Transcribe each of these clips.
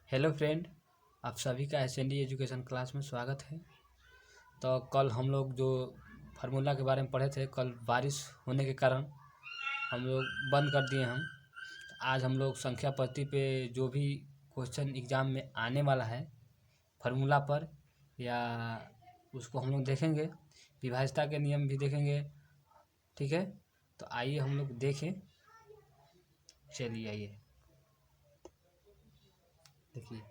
Hello friend, आप सभी का एसएनडी एजुकेशन क्लास में स्वागत है। तो कल हम लोग जो फार्मूला के बारे में पढ़े थे, कल बारिश होने के कारण हम लोग बंद कर दिए। आज हम लोग संख्या पद्धति पे जो भी क्वेश्चन एग्ज़ाम में आने वाला है फार्मूला पर, या उसको हम लोग देखेंगे। विभाज्यता के नियम भी देखेंगे, ठीक है। तो आइए हम लोग देखें। चलिए आइए देखिए,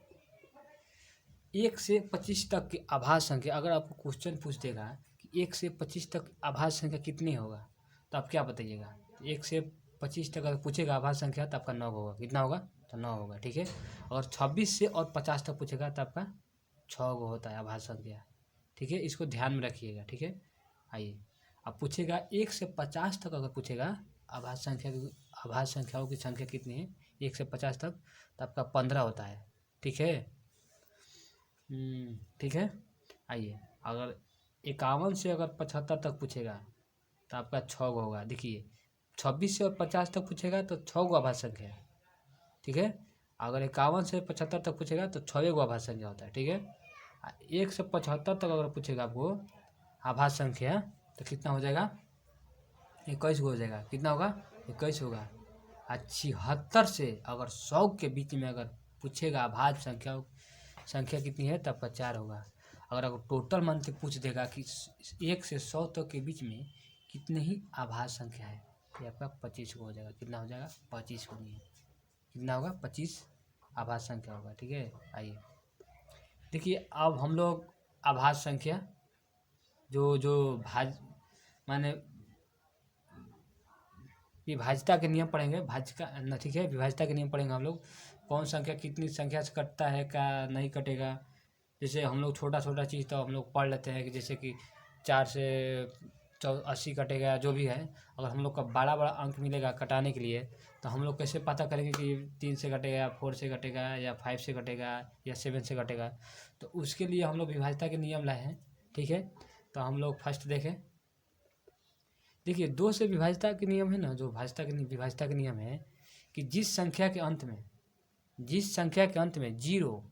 1 से 25 तक की आभाज्य संख्या। अगर आपको क्वेश्चन पूछ देगा कि 1 से 25 तक आभाज्य संख्या कितनी होगा, तो आप क्या बताइएगा। 1 से 25 तक अगर पूछेगा आभाज्य संख्या तो आपका 9 होगा। कितना होगा? तो 9 होगा, ठीक है। और 26 से और 50 तक पूछेगा तो आपका 6 गो होता है आभाज्य संख्या, ठीक है। इसको ध्यान में रखिएगा, ठीक है। आइए, अब पूछेगा 1 से 50 तक अगर पूछेगा आभाज्य संख्याओं की संख्या कितनी है 1 से 50 तक, तो आपका 15 होता है, ठीक है। ठीक है। आइए, अगर 51 से अगर 75 तक पूछेगा तो आपका 6 गो होगा। देखिए, 26 से और 50 तक पूछेगा तो 6 गो आभाज्य संख्या है, ठीक है। अगर 51 से 75 तक पूछेगा तो 6 गो आभाज्य संख्या होता है, ठीक है। 1 से 75 तक अगर पूछेगा आपको आभाज्य संख्या तो कितना हो जाएगा? 21 गो हो जाएगा। कितना होगा? 21 होगा। 76 से अगर 100 के बीच में अगर पूछेगा आभाज्य संख्या कितनी है, तब का 4 होगा। अगर टोटल मान के पूछ देगा कि 1 से 100 तक के बीच में कितने ही आभाज्य संख्या है, ये आपका 25 को हो जाएगा। कितना हो जाएगा? 25 को। नहीं, कितना होगा? 25 आभाज्य संख्या होगा, ठीक है। आइए देखिए, अब हम लोग आभाज्य संख्या जो माने विभाज्यता के नियम पढ़ेंगे। ठीक है, विभाज्यता के नियम पढ़ेंगे हम लोग। कौन संख्या कितनी संख्या से कटता है, का नहीं कटेगा। जैसे हम लोग छोटा छोटा चीज़ तो हम लोग पढ़ लेते हैं कि जैसे कि 4 से 80 कटेगा, जो भी है। अगर हम लोग का बड़ा बड़ा अंक मिलेगा कटाने के लिए, तो हम लोग कैसे पता करेंगे कि 3 से कटेगा, 4 से कटेगा, या 5 से कटेगा, या 7 से कटेगा। तो उसके लिए हम लोग विभाज्यता के नियम लाए हैं, ठीक है। तो हम लोग फर्स्ट देखें। देखिए, 2 से विभाज्यता के नियम है ना, जो विभाज्यता के नियम है कि जिस संख्या के अंत में 0,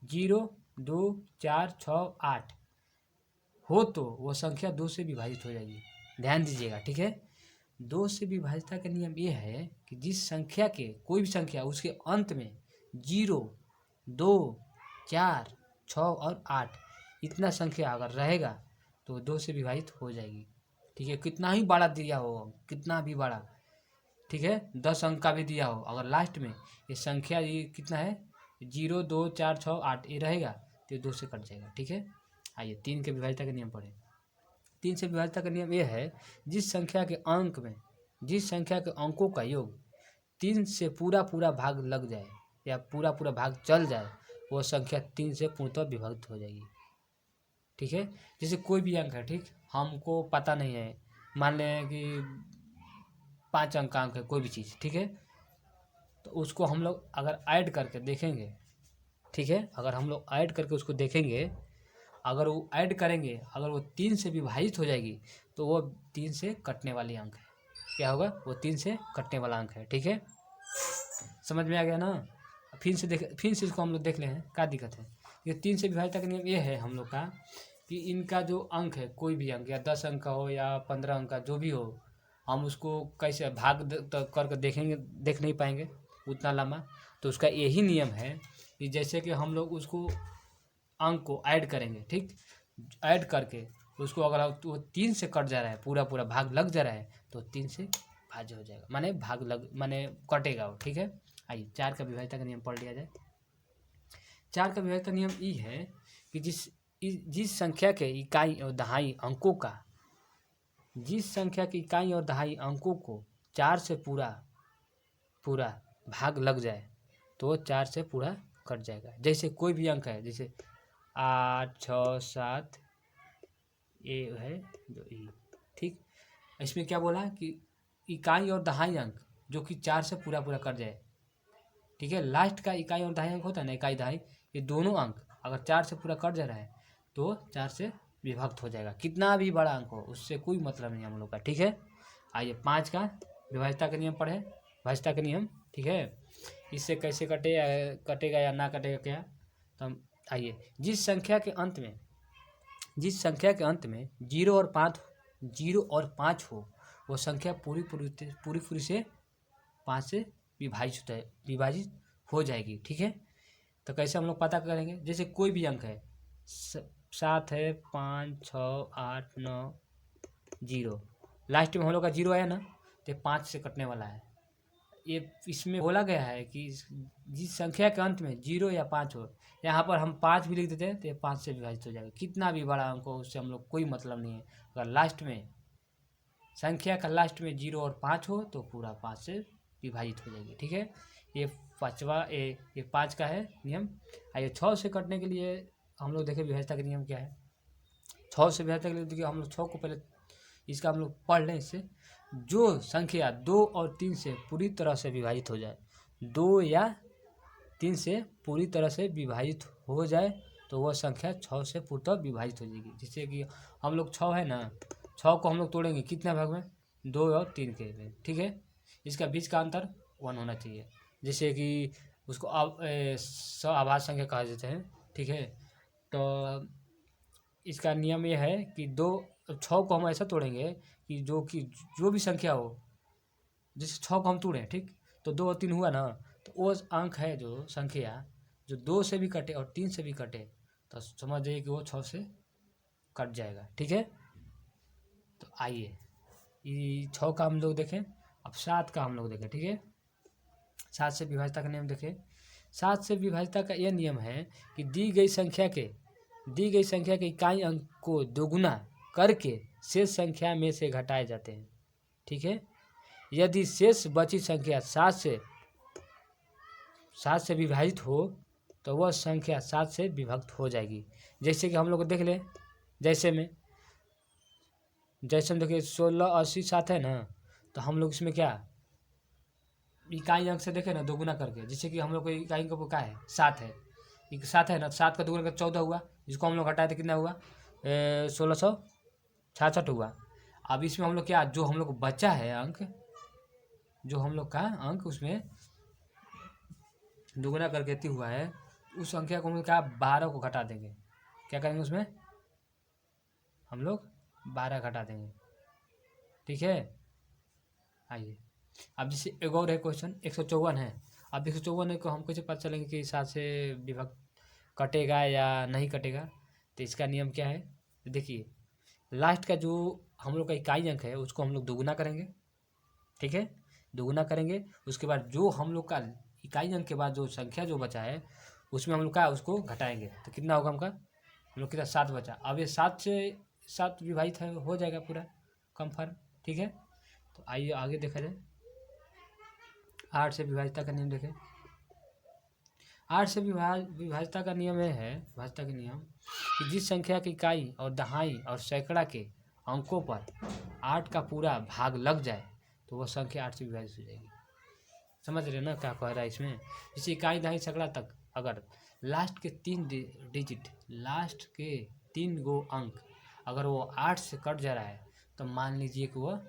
0, 2, 4, 6, 8 हो तो वो संख्या 2 से विभाजित हो जाएगी। ध्यान दीजिएगा, ठीक है। 2 से विभाज्यता का नियम ये है कि जिस संख्या के कोई भी संख्या उसके अंत में 0, 2, 4, 6 और 8 इतना संख्या अगर रहेगा तो 2 से विभाजित हो जाएगी, ठीक है। कितना ही बड़ा दिया हो, कितना भी बड़ा, ठीक है, 10 अंक का भी दिया हो, अगर लास्ट में ये संख्या ये कितना है 0, 2, 4, 6, 8 ये रहेगा तो 2 से कट जाएगा, ठीक है। आइए 3 के विभाज्यता का नियम पढ़ें। 3 से विभाज्यता का नियम ये है, जिस संख्या के अंकों का योग 3 से पूरा भाग लग जाए या पूरा भाग चल जाए, वो संख्या 3 से पूर्णतः विभक्त हो जाएगी, ठीक है। जैसे कोई भी अंक है, ठीक, हमको पता नहीं है, मान लें कि 5 अंक का अंक है कोई भी चीज़, ठीक है। तो उसको हम लोग अगर ऐड करके देखेंगे, ठीक है, अगर हम लोग ऐड करके उसको देखेंगे, अगर वो ऐड करेंगे, अगर वो 3 से विभाजित हो जाएगी तो वो 3 से कटने वाली अंक है। क्या होगा? वो 3 से कटने वाला अंक है, ठीक है। समझ में आ गया ना? फिर से इसको हम लोग देख ले हैं, क्या दिक्कत है। ये 3 से विभाज्यता का नियम ये है हम लोग का कि इनका जो अंक है, कोई भी अंक, या 10 अंक का हो या 15 अंक का, जो भी हो, हम उसको कैसे भाग करके देखेंगे, देख नहीं पाएंगे उतना लंबा। तो उसका यही नियम है कि जैसे कि हम लोग उसको अंक को ऐड करेंगे, ठीक, ऐड करके उसको अगर वो 3 से कट जा रहा है, पूरा भाग लग जा रहा है, तो 3 से भाज्य हो जाएगा, माने कटेगा वो, ठीक है। आइए 4 का विभाज्यता का नियम पढ़ लिया जाए। 4 का विभाज्यता नियम ये है कि जिस संख्या के इकाई और दहाई अंकों को 4 से पूरा भाग लग जाए तो 4 से पूरा कट जाएगा। जैसे कोई भी अंक है, जैसे 8, 6, 7 ये है जो ई, ठीक। इसमें क्या बोला कि इकाई और दहाई अंक जो कि 4 से पूरा कट जाए, ठीक है। लास्ट का इकाई और दहाई अंक होता है ना, इकाई दहाई, ये दोनों अंक अगर 4 से पूरा कट जा रहा है तो 4 से विभक्त हो जाएगा। कितना भी बड़ा अंक हो, उससे कोई मतलब नहीं हम लोग का, ठीक है। आइए 5 का विभाज्यता का नियम पढ़े। विभाज्यता का नियम, ठीक है। इससे कैसे कटेगा या ना कटेगा क्या। तो हम आइए, जिस संख्या के अंत में जीरो और पाँच हो वो संख्या पूरी से 5 से विभाजित हो जाएगी। ठीक है, तो कैसे हम लोग पता करेंगे, जैसे कोई भी अंक है 7 है, 5, 6, 8, 9, 0, लास्ट में हम लोग का 0 आया ना, तो 5 से कटने वाला है। ये इसमें बोला गया है कि जिस संख्या के अंत में 0 या 5 हो, यहाँ पर हम 5 भी लिख देते हैं तो ये 5 से विभाजित हो जाएगा। कितना भी बड़ा अंक हो उससे हम लोग कोई मतलब नहीं है। अगर लास्ट में संख्या का लास्ट में 0 और 5 हो तो पूरा 5 से विभाजित हो जाएगी। ठीक है, ये ये 5 का है नियम। आइए 6 से कटने के लिए हम लोग देखें विभाज्यता का नियम क्या है। 6 से विभाज्यता के लिए देखिए, हम लोग 6 को पहले इसका हम लोग पढ़ लें। इससे जो संख्या 2 और 3 से पूरी तरह से विभाजित हो जाए, 2 या 3 से पूरी तरह से विभाजित हो जाए तो वह संख्या 6 से पूर्णतः विभाजित हो जाएगी। जैसे कि हम लोग 6 है ना, 6 को हम लोग तोड़ेंगे कितने भाग में, 2 और 3 के में। ठीक है, इसका बीच का अंतर 1 होना चाहिए। जैसे कि उसको आभाज्य संख्या कहा जाता है। ठीक है, तो इसका नियम ये है कि 6 को हम ऐसा तोड़ेंगे कि जो भी संख्या हो, जैसे 6 को हम तोड़ें, ठीक, तो 2 और 3 हुआ ना, तो वो अंक है जो संख्या जो 2 से भी कटे और 3 से भी कटे तो समझ जाइए कि वो 6 से कट जाएगा। ठीक है, तो आइए ये 6 का हम लोग देखें। अब 7 का हम लोग देखें। ठीक है, 7 से विभाज्यता का नियम देखें। 7 से विभाज्यता का यह नियम है कि दी गई संख्या के इकाई अंक को दोगुना करके शेष संख्या में से घटाए जाते हैं। ठीक है, यदि शेष बची संख्या 7 से विभाजित हो तो वह संख्या 7 से विभक्त हो जाएगी। जैसे कि हम लोग देख लें, जैसे में देखिए 16, 80, 7 है ना, तो हम लोग इसमें क्या इकाई अंक से देखें ना दोगुना करके। जैसे कि हम लोग को इकाई अंक क्या है, 7 है, 7 है ना, 7 का दोगुना का 14 हुआ, जिसको हम लोग घटाए तो कितना हुआ, 1666 हुआ। अब इसमें हम लोग क्या, जो हम लोग बचा है अंक, जो हम लोग का अंक उसमें दोगुना करके इतनी हुआ है, उस संख्या को हम लोग क्या 12 को घटा देंगे। क्या करेंगे उसमें हम लोग 12 घटा देंगे। ठीक है, आइए अब जैसे एक और है क्वेश्चन 154 है। अब 154 को हम कैसे पता चलेंगे कि 7 से विभक्त कटेगा या नहीं कटेगा। तो इसका नियम क्या है, देखिए लास्ट का जो हम लोग का इकाई अंक है उसको हम लोग दोगुना करेंगे। ठीक है, दोगुना करेंगे, उसके बाद जो हम लोग का इकाई अंक के बाद जो संख्या जो बचा है उसमें हम लोग का उसको घटाएंगे तो कितना होगा हम लोग कितना 7 बचा। अब ये 7 से 7 विभाजित हो जाएगा पूरा कन्फर्म। ठीक है, तो आइए आगे देखा जाए। 8 से विभाज्यता का नियम देखें। 8 से विभाज्यता का नियम यह है, विभाज्यता का नियम कि जिस संख्या की इकाई और दहाई और सैकड़ा के अंकों पर 8 का पूरा भाग लग जाए तो वह संख्या 8 से विभाजित हो जाएगी। समझ रहे ना क्या कह रहा है इसमें। जैसे इकाई दहाई सैकड़ा तक अगर लास्ट के 3 डिजिट, लास्ट के 3 गो अंक अगर वो 8 से कट जा रहा है तो मान लीजिए कि वह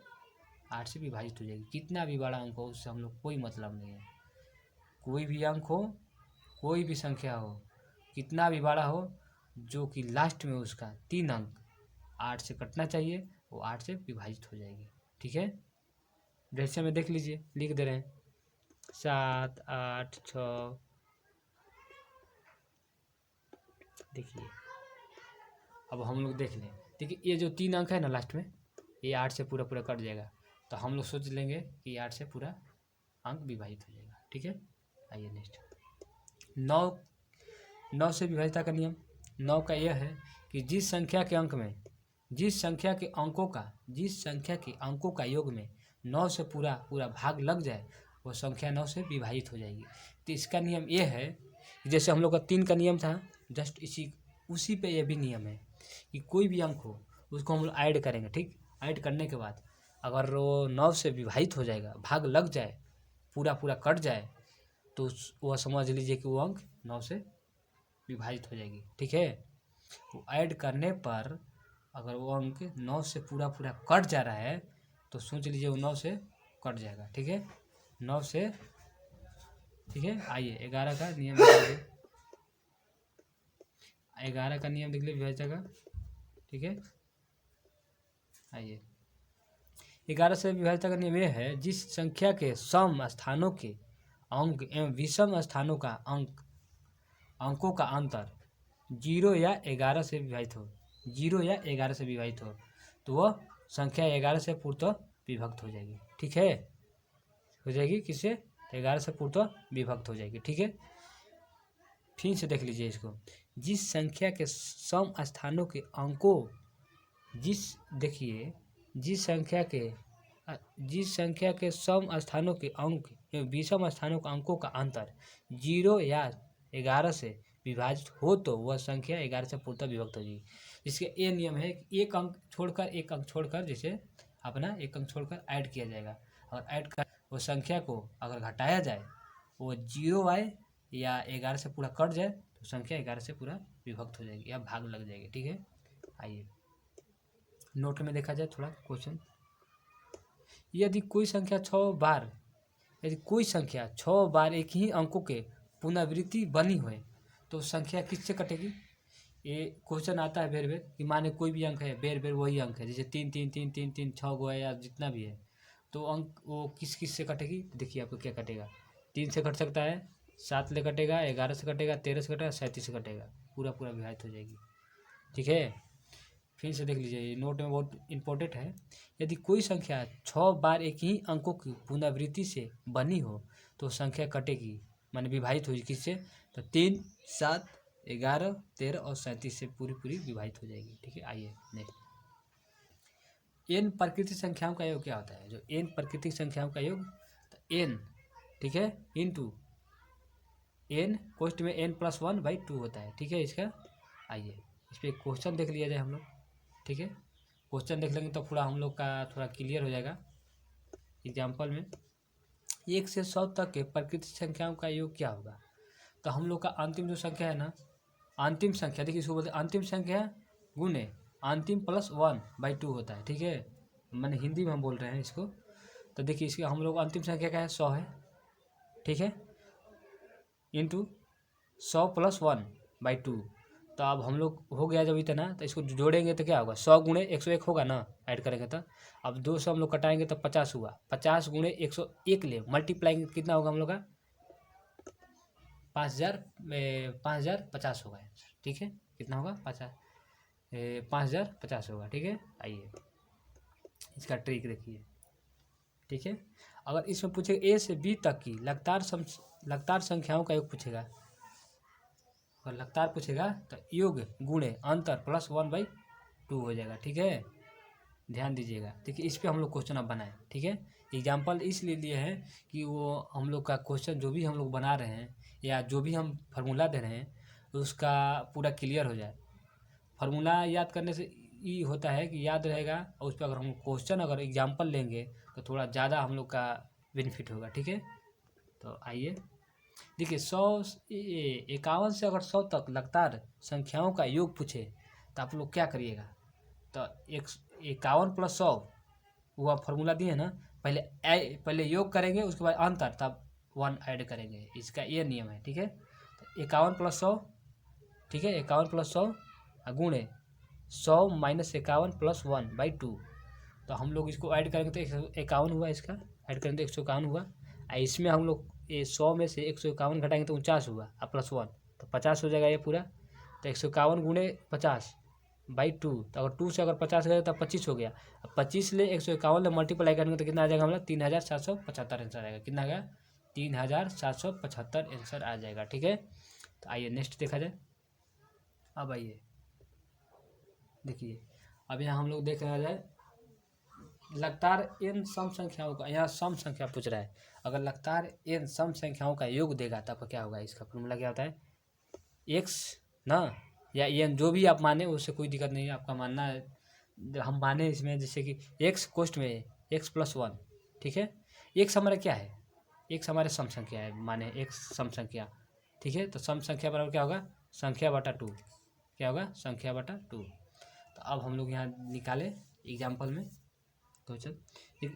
8 से विभाजित हो जाएगी। कितना भी बड़ा अंक हो उससे हम लोग कोई मतलब नहीं है। कोई भी अंक हो, कोई भी संख्या हो, कितना भी बड़ा हो, जो कि लास्ट में उसका 3 अंक 8 से कटना चाहिए, वो 8 से विभाजित हो जाएगी। ठीक है, जैसे में देख लीजिए, लिख दे रहे हैं 7, 8, 6। देखिए अब हम लोग देख लें, देखिए ये जो 3 अंक है ना लास्ट में, ये 8 से पूरा कट जाएगा तो हम लोग सोच लेंगे कि 8 से पूरा अंक विभाजित हो जाएगा। ठीक है, आइए नेक्स्ट 9 से विभाज्यता का नियम। 9 का यह है कि जिस संख्या के अंकों का योग में 9 से पूरा भाग लग जाए वो संख्या 9 से विभाजित हो जाएगी। तो इसका नियम ये है, जैसे हम लोग का 3 का नियम था, जस्ट उसी पे ये भी नियम है कि कोई भी अंक हो उसको हम लोग ऐड करेंगे। ठीक, ऐड करने के बाद अगर वो 9 से विभाजित हो जाएगा, भाग लग जाए, पूरा कट जाए, तो वह समझ लीजिए कि वो अंक 9 से विभाजित हो जाएगी। ठीक है, वो ऐड करने पर अगर वो अंक 9 से पूरा कट जा रहा है तो सोच लीजिए वो 9 से कट जाएगा। ठीक है, 9 से ठीक है। आइए 11 का नियम देखिए, 11 का नियम देख लीजिए विभाज्यता का, ठीक है। आइए 11 से विभाज्यता का नियम यह है, जिस संख्या के सम स्थानों के अंक एवं विषम स्थानों का अंकों का अंतर 0 या 11 से विभाजित हो, 0 या 11 से विभाजित हो, तो वह संख्या 11 से पूर्णतः विभक्त हो जाएगी, ठीक है। हो जाएगी किससे? 11 से पूर्णतः विभक्त हो जाएगी, ठीक है। फिर से देख लीजिए इसको, जिस संख्या के सम स्थानों के अंकों, देखिए जिस संख्या के सम स्थानों के अंक एवं विषम स्थानों के अंकों का अंतर 0 या 11 से विभाजित हो, तो वह संख्या 11 से पूर्णतः विभक्त हो जाएगी। इसके ये नियम है कि एक अंक छोड़कर जैसे अपना एक अंक छोड़कर ऐड किया जाएगा, और ऐड कर वो संख्या को अगर घटाया जाए, वो 0 आए या 11 से पूरा कट जाए, तो संख्या 11 से पूरा विभक्त हो जाएगी या भाग लग जाएगी, ठीक है। आइए नोट में देखा जाए थोड़ा क्वेश्चन, यदि कोई संख्या 6 बार एक ही अंकों के पुनरावृत्ति बनी हुए, तो संख्या किससे कटेगी? ये क्वेश्चन आता है बेर बेर कि माने कोई भी अंक है, बेर बेर वही अंक है, जैसे 3 3 3 3 3 6 गो है या जितना भी है, तो अंक वो किस से कटेगी? देखिए आपको क्या कटेगा, 3 से कट सकता है, 7 से कटेगा, 11 से कटेगा, 13 से कटेगा, 37 से कटेगा, पूरा विभाजित हो जाएगी, ठीक है। फिर से देख लीजिए, ये नोट में बहुत इंपॉर्टेंट है, यदि कोई संख्या 6 बार एक ही अंकों की पुनरावृत्ति से बनी हो, तो संख्या कटेगी, माने विभाजित होगी किससे? तो 3, 7, 11, 13 और 37 से पूरी विभाजित हो जाएगी, ठीक है। आइए नेक्स्ट, n प्राकृतिक संख्याओं का योग क्या होता है? जो n प्राकृतिक संख्याओं का योग, तो n, ठीक है, इंटू n कोष्ट में n+1/2 होता है, ठीक है इसका। आइए इस पर क्वेश्चन देख लिया जाए हम लोग, ठीक है। क्वेश्चन देख लेंगे तो पूरा हम लोग का थोड़ा क्लियर हो जाएगा। एग्जाम्पल में 1 से 100 तक के प्राकृतिक संख्याओं का योग क्या होगा? तो हम लोग का अंतिम जो संख्या है ना, अंतिम संख्या, देखिए इसको बोलते हैं अंतिम संख्या गुणे अंतिम +1/2 होता है, ठीक है। मैंने हिंदी में हम बोल रहे हैं इसको, तो देखिए इसके हम लोग अंतिम संख्या क्या है? 100 है, ठीक है, इंटू 100 + 1/2। तो अब हम लोग हो गया जब इतना, तो इसको जोड़ेंगे तो क्या होगा? 100 गुणे 101 होगा ना, ऐड करेंगे तो। अब 200 हम लोग कटाएंगे तो 50 हुआ, 50 गुणे 101 ले मल्टीप्लाइंग कितना होगा हम लोग का? 5050 होगा, ठीक है। कितना होगा? 5050 होगा, ठीक है। आइए इसका ट्रिक देखिए, ठीक है। अगर इसमें पूछेगा A से B तक की लगातार संख्याओं का योग पूछेगा, अगर लगातार पूछेगा तो योग गुणे अंतर +1/2 हो जाएगा, ठीक है। ध्यान दीजिएगा, देखिए इस पर हम लोग क्वेश्चन अब बनाए, ठीक है। एग्जाम्पल इसलिए लिए है कि वो हम लोग का क्वेश्चन जो भी हम लोग बना रहे हैं या जो भी हम फार्मूला दे रहे हैं, उसका पूरा क्लियर हो जाए। फार्मूला याद करने से ये होता है कि याद रहेगा, और उस पर अगर हम क्वेश्चन अगर एग्जाम्पल लेंगे तो थोड़ा ज़्यादा हम लोग का बेनिफिट होगा, ठीक है। तो आइए देखिए 51 से अगर 100 तक लगातार संख्याओं का योग पूछे तो आप लोग क्या करिएगा? तो 51 + 100 वो फार्मूला दिए ना, पहले योग करेंगे, उसके बाद अंतर, तब 1 ऐड करेंगे, इसका ये नियम है, ठीक है। तो 51 + 100, ठीक है, 51 + 100 गुणे 100 - 51 + 1/2, तो हम लोग इसको ऐड करेंगे तो 151 हुआ, इसका ऐड करेंगे तो 151 हुआ। इसमें हम लोग ये 100 में से 151 घटाएंगे तो 49 हुआ, और +1 तो 50 हो जाएगा ये पूरा। तो 151 गुणे 50/2, तो अगर 2 से अगर 50 गए तो 25 हो गया। अब 25 ले 151 ले मल्टीप्लाई करेंगे तो कितना आ जाएगा हमारा? 3775 आंसर आएगा। कितना आ गया? 3775 आंसर आ जाएगा, ठीक है। तो आइए नेक्स्ट देखा जाए। अब आइए देखिए, अब यहाँ हम लोग देख रहा जाए लगातार n सम संख्याओं का, यहाँ सम संख्या पूछ रहा है, अगर लगातार n सम संख्याओं का योग देगा तब क्या होगा? इसका फॉर्मूला क्या होता है? x ना, या n जो भी आप माने, उससे कोई दिक्कत नहीं है, आपका मानना है। हम माने इसमें जैसे कि x कोष्ट में x+1, ठीक है। x हमारा क्या है? x हमारे सम संख्या है, माने x सम संख्या, ठीक है। तो सम संख्या बराबर क्या होगा? संख्या बटा 2, क्या होगा? संख्या बटा 2। तो अब हम लोग यहाँ निकाले एग्जाम्पल में, तो चल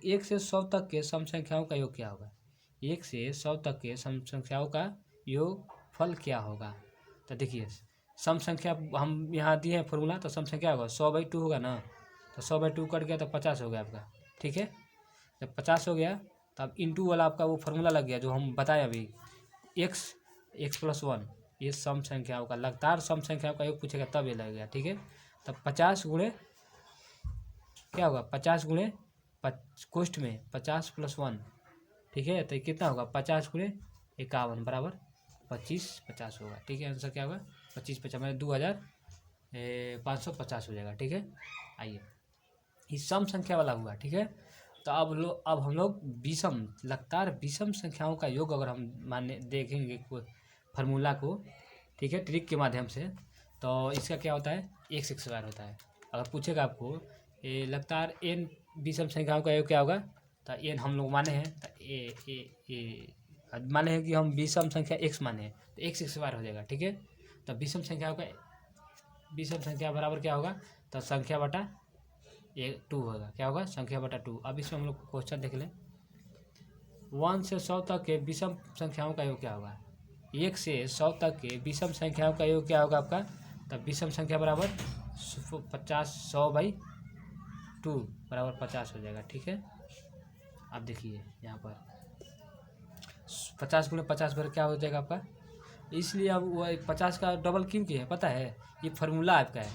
1 से 100 तक के सम संख्याओं का योग क्या होगा? 1 से 100 तक के सम संख्याओं का योगफल क्या होगा। तो देखिए सम संख्या हम यहाँ दिए हैं फॉर्मूला, तो सम संख्या होगा 100/2 होगा ना, तो 100/2 कट गया तो 50 हो गया आपका। ठीक है, जब 50 हो गया तो अब इंटू वाला आपका वो फार्मूला लग गया जो हम बताए अभी, x+1, ये सम संख्याओं का लगातार सम संख्याओं का योग पूछेगा तब ये लगेगा। ठीक है, तब 50 गुणे क्या होगा, 50 गुणे कोष्ठ में 50+1। ठीक है, तो कितना होगा 50 गुणे 51 बराबर 2550 होगा। ठीक है, आंसर क्या होगा 2550 मतलब 2550 हो जाएगा। ठीक है, आइए ये सम संख्या वाला हुआ। ठीक है, तो अब हम लोग विषम लगातार विषम संख्याओं का योग अगर हम माने देखेंगे फार्मूला को, ठीक है, ट्रिक के माध्यम से, तो इसका क्या होता है x स्क्वायर होता है। अगर पूछेगा आपको ये लगातार n विषम संख्याओं का योग क्या होगा, तो n हम लोग माने हैं, तो माने हैं कि हम विषम संख्या x माने हैं तो x स्क्वायर हो जाएगा। ठीक है, तो विषम संख्याओं का विषम संख्या बराबर क्या होगा, तो संख्या बटा 2 होगा। क्या होगा, संख्या बटा 2। अब इसमें हम लोग क्वेश्चन देख लें, 1 से 100 तक के विषम संख्याओं का योग क्या होगा। 1 से 100 तक के विषम संख्याओं का योग क्या होगा आपका, तब विषम संख्या बराबर 100/2 बराबर 50 हो जाएगा। ठीक है, अब देखिए यहाँ पर 50 गुणे 50 पर क्या हो जाएगा आपका, इसलिए अब वो 50 का डबल क्यों किया है पता है, ये फार्मूला आपका है।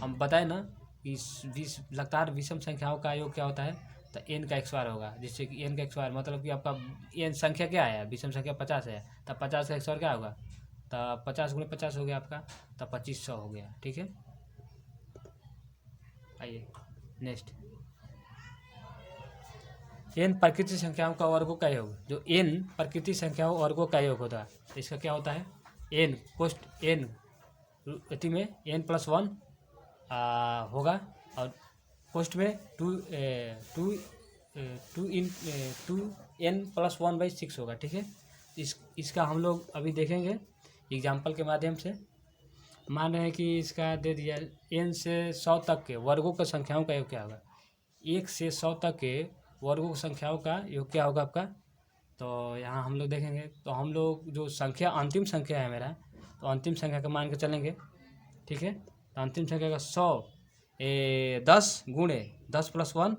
हम बताए ना कि लगातार विषम संख्याओं का योग क्या होता है, तो n का स्क्वायर होगा, जिससे कि n का स्क्वायर मतलब कि आपका n संख्या क्या है, विषम संख्या 50 है, तब 50 का स्क्वायर क्या होगा, तो 50 गुणे 50 हो गया आपका, तब 2500 हो गया। ठीक है, आइए नेक्स्ट, n प्रकृति संख्याओं का वर्गों का योग, जो n प्रकृति संख्याओं वर्गों का योग होता है, तो इसका क्या होता है, n कोष्ठ n अति में n+1 होगा, और कोष्ठ में 2n+1/6 होगा। ठीक है, इसका हम लोग अभी देखेंगे एग्जाम्पल के माध्यम से। मान रहे हैं कि इसका दे दिया n से 100 तक के वर्गों की संख्याओं का योग क्या होगा, 1 से 100 तक के वर्गों की संख्याओं का योग क्या होगा आपका, तो यहाँ हम लोग देखेंगे। तो हम लोग जो संख्या अंतिम संख्या है मेरा, तो अंतिम संख्या का मान के चलेंगे। ठीक है, तो अंतिम संख्या का 10 गुणे 10+1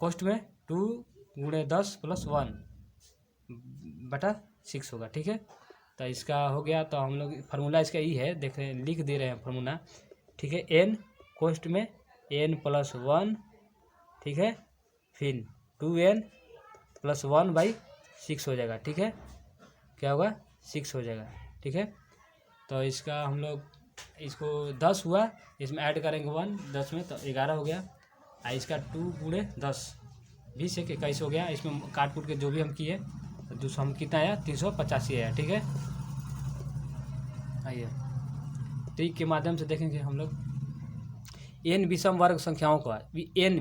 कोष्ठ में 2 गुणे 10+1/6 होगा। ठीक है, तो इसका हो गया, तो हम लोग फार्मूला इसका ही है, देख रहे हैं लिख दे रहे हैं फार्मूला। ठीक है, n कोष्ठ में n+1, ठीक है, फिर 2n+1/6 हो जाएगा। ठीक है, क्या होगा 6 हो जाएगा। ठीक है, तो इसका हम लोग इसको 10 हुआ, इसमें ऐड करेंगे 1 10 में, तो 11 हो गया। इसका 2 गुणे 10 20 से 21 हो गया। इसमें काट कूट के जो भी हम किए तो दूसरा हम कितना आया 385 आया। ठीक है, आइए ट्रिक के माध्यम से देखेंगे हम लोग n विषम वर्ग संख्याओं का, n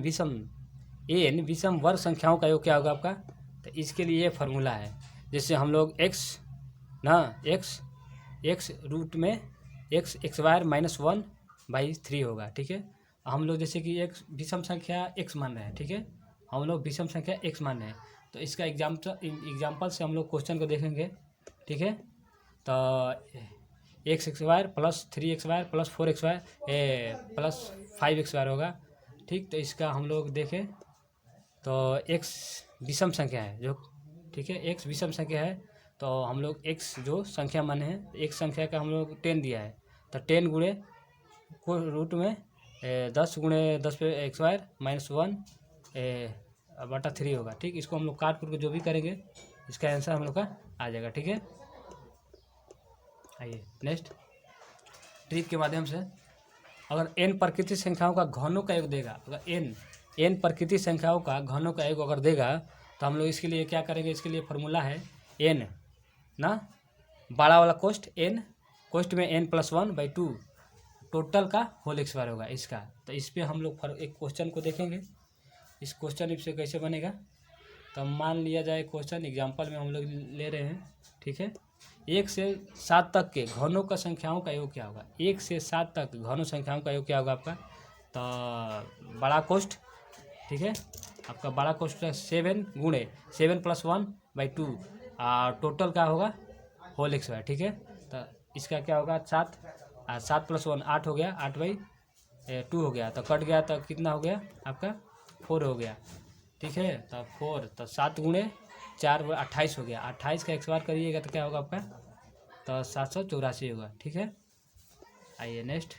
विषम वर्ग संख्याओं का योग क्या होगा आपका, तो इसके लिए ये फार्मूला है। जैसे हम लोग x रूट में x स्क्वायर -1/3 होगा। ठीक है, हम लोग जैसे कि एक विषम संख्या x मान रहे हैं। ठीक है, हम लोग विषम संख्या x मान रहे हैं, तो इसका एग्जाम्पल से हम लोग क्वेश्चन को देखेंगे। ठीक है, तो x square + 3x square + 4x square + 5x square होगा। ठीक, तो इसका हम लोग देखें तो x विषम संख्या है जो, ठीक है, x विषम संख्या है, तो हम लोग x जो संख्या माने हैं, x संख्या का हम लोग 10 दिया है, तो 10 गुणे को रूट में 10 गुणे 10 पे x स्क्वायर -1/3 होगा। ठीक, इसको हम लोग काट करके जो भी करेंगे इसका आंसर हम लोग का आ जाएगा। ठीक है, आइए नेक्स्ट ट्रिक के माध्यम से, अगर n प्रकृति संख्याओं का घनों का योग देगा, अगर n प्रकृति संख्याओं का घनों का योग अगर देगा, तो हम लोग इसके लिए क्या करेंगे, इसके लिए फार्मूला है n ना बड़ा वाला कोष्ठ n कोष्ठ में n+1/2 टोटल का होल स्क्वायर होगा इसका। तो इस पर हम लोग एक क्वेश्चन को देखेंगे, इस क्वेश्चन से कैसे बनेगा। तो मान लिया जाए क्वेश्चन एग्जाम्पल में हम लोग ले रहे हैं। ठीक है, 1 से 7 तक के घनों का संख्याओं का योग क्या होगा, 1 से 7 तक घनों संख्याओं का योग क्या होगा आपका, तो बड़ा कोष्ठ, ठीक है, आपका बड़ा कोष्टक 7 गुणे 7 + 1/2 टोटल क्या होगा होल XY, ठीक है। तो इसका क्या होगा 7 7 + 1 8 हो गया, 8/2 हो गया, तो कट गया तो कितना हो गया आपका 4 हो गया, ठीक है। तो 4 तो 7 गुणे 4 28 हो गया, 28 का 100 बार करिएगा तो क्या होगा आपका तो 784 होगा, ठीक है। आइए नेक्स्ट।